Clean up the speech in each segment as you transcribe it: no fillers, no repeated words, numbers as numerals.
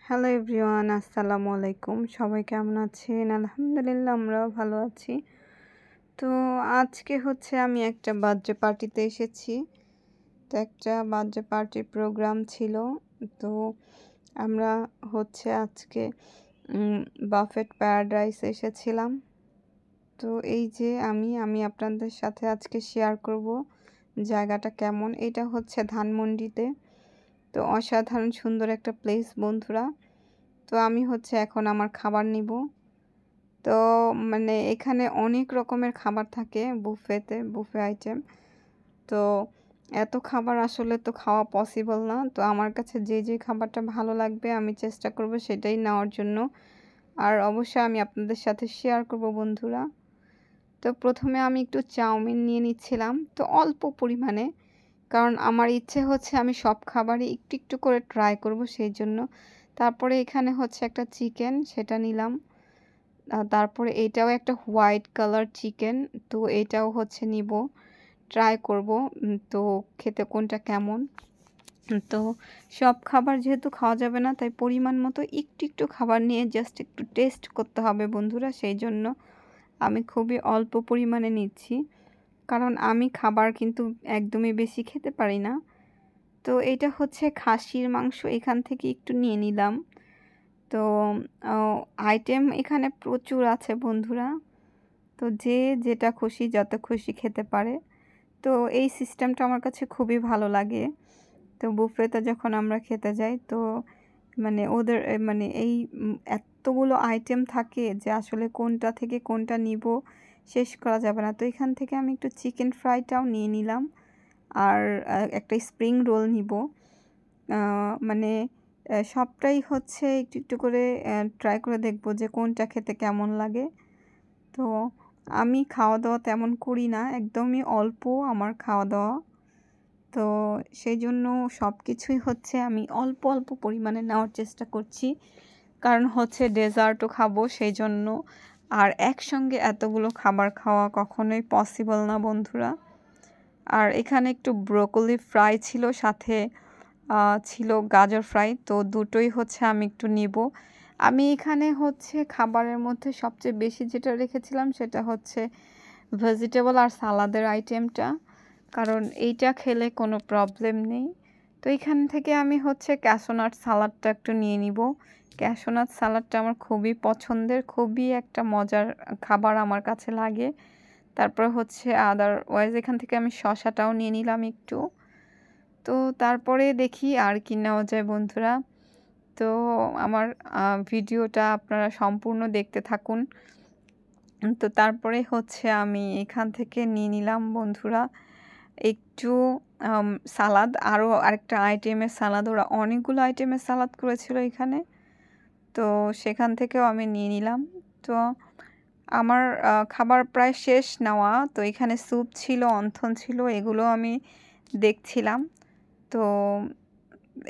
Hello everyone, আসসালামু আলাইকুম। সবাই কেমন আছেন? আলহামদুলিল্লাহ, আমরাও ভালো আছি। তো আজকে আমি একটা বার্থডে পার্টিতে এসেছি। তো একটা বার্থডে পার্টির প্রোগ্রাম ছিল। তো আমরা আজকে বাফেট প্যারাডাইস এসেছিলাম। তো এই যে আমি আপনাদের সাথে আজকে শেয়ার করব জায়গাটা কেমন। এটা ধানমন্ডিতে। তো অসাধারণ সুন্দর একটা প্লেস বন্ধুরা। তো আমি এখন আমার খাবার নিব। তো এখানে অনেক রকমের খাবার থাকে বুফে আইটেম। তো এত খাবার আসলে তো খাওয়া পসিবল না। তো আমার কাছে যে খাবারটা ভালো লাগবে আমি চেষ্টা করব সেটাই নেওয়ার জন্য। আর অবশ্যই আমি আপনাদের সাথে শেয়ার করব বন্ধুরা। তো প্রথমে আমি একটু চাউমিন নিয়ে নিচ্ছিলাম, তো অল্প পরিমাণে, কারণ আমার ইচ্ছে আমি সব খাবারই একটু একটু করে ট্রাই করব সেই জন্য। তারপরে এখানে একটা চিকেন, সেটা নিলাম। তারপরে এটাও একটা হোয়াইট কালার চিকেন, তো এটাও নিব, ট্রাই করব তো খেতে কোনটা কেমন। তো সব খাবার যেহেতু খাওয়া যাবে না, তাই পরিমাণ মতো একটু একটু খাবার নিয়ে জাস্ট একটু টেস্ট করতে হবে বন্ধুরা। সেই জন্য আমি খুবই অল্প পরিমাণে নিচ্ছি, কারণ আমি খাবার কিন্তু একদমই বেশি খেতে পারি না। তো এটা খাসির মাংস, এখান থেকে একটু নিয়ে নিলাম। তো আইটেম এখানে প্রচুর আছে বন্ধুরা। তো যে যেটা খুশি যত খুশি খেতে পারে। তো এই সিস্টেমটা আমার কাছে খুবই ভালো লাগে। তো বুফেতে যখন আমরা খেতে যাই, তো ওদের এই এতগুলো আইটেম থাকে যে আসলে কোনটা থেকে কোনটা নিব শেষ করা যাবে না। তো এখান থেকে আমি একটু চিকেন ফ্রাইটাও নিয়ে নিলাম, আর একটা স্প্রিং রোল নিব। সবটাই একটু একটু করে ট্রাই করে দেখব যে কোনটা খেতে কেমন লাগে। তো আমি খাওয়া দাওয়া তেমন করি না, একদমই অল্প আমার খাওয়া দাওয়া। তো সেই জন্য সব কিছুই আমি অল্প অল্প পরিমাণে নেওয়ার চেষ্টা করছি, কারণ ডেজার্টও খাবো সেই জন্য। আর একসঙ্গে এতগুলো খাবার খাওয়া কখনোই পসিবল না বন্ধুরা। আর এখানে একটু ব্রোকলি ফ্রাই ছিল, সাথে ছিল গাজর ফ্রাই। তো দুটোই আমি একটু নিব। আমি এখানে খাবারের মধ্যে সবচেয়ে বেশি যেটা রেখেছিলাম সেটা ভেজিটেবল আর সালাদের আইটেমটা, কারণ এইটা খেলে কোনো প্রবলেম নেই। তো এখান থেকে আমি ক্যাশোনাট সালাডটা একটু নিয়ে নিব। ক্যাশোনাট সালাডটা আমার খুবই পছন্দের, খুবই একটা মজার খাবার আমার কাছে লাগে। তারপর আদারওয়াইজ এখান থেকে আমি শসাটাও নিয়ে নিলাম একটু। তো তারপরে দেখি আর কি নেওয়া যায় বন্ধুরা। তো আমার ভিডিওটা আপনারা সম্পূর্ণ দেখতে থাকুন। তো তারপরে আমি এখান থেকে নিয়ে নিলাম বন্ধুরা একটু সালাদ, আরও আরেকটা আইটেমের সালাদ। ওরা অনেকগুলো আইটেমের সালাদ করেছিল এখানে, তো সেখান থেকেও আমি নিয়ে নিলাম। তো আমার খাবার প্রায় শেষ নেওয়া। তো এখানে স্যুপ ছিল, অন্থন ছিল, এগুলো আমি দেখছিলাম। তো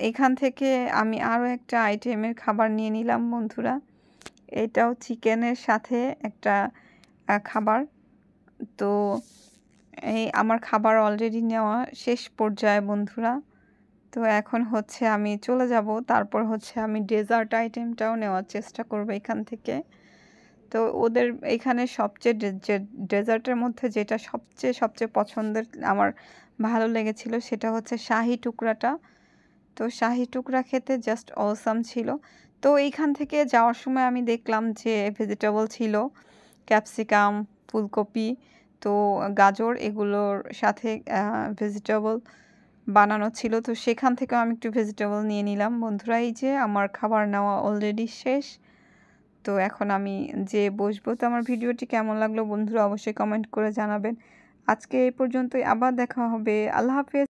এখান থেকে আমি আরও একটা আইটেমের খাবার নিয়ে নিলাম বন্ধুরা। এটাও চিকেনের সাথে একটা খাবার। তো এই আমার খাবার অলরেডি নেওয়া শেষ পর্যায়ে বন্ধুরা। তো এখন আমি চলে যাব। তারপর আমি ডেজার্ট আইটেমটাও নেওয়ার চেষ্টা করব এখান থেকে। তো ওদের এখানে সবচেয়ে ডেজার্টের মধ্যে যেটা সবচেয়ে পছন্দের আমার ভালো লেগেছিল সেটা শাহি টুকরাটা। তো শাহি টুকরা খেতে জাস্ট অসাম ছিল। তো এইখান থেকে যাওয়ার সময় আমি দেখলাম যে ভেজিটেবল ছিল, ক্যাপসিকাম, ফুলকপি, তো গাজর, এগুলোর সাথে ভেজিটেবল বানানো ছিল। তো সেখান থেকেও আমি একটু ভেজিটেবল নিয়ে নিলাম বন্ধুরা। এই যে আমার খাবার নেওয়া অলরেডি শেষ। তো এখন আমি যে বসবো। তো আমার ভিডিওটি কেমন লাগলো বন্ধুরা অবশ্যই কমেন্ট করে জানাবেন। আজকে এই পর্যন্তই, আবার দেখা হবে। আল্লাহ হাফেজ।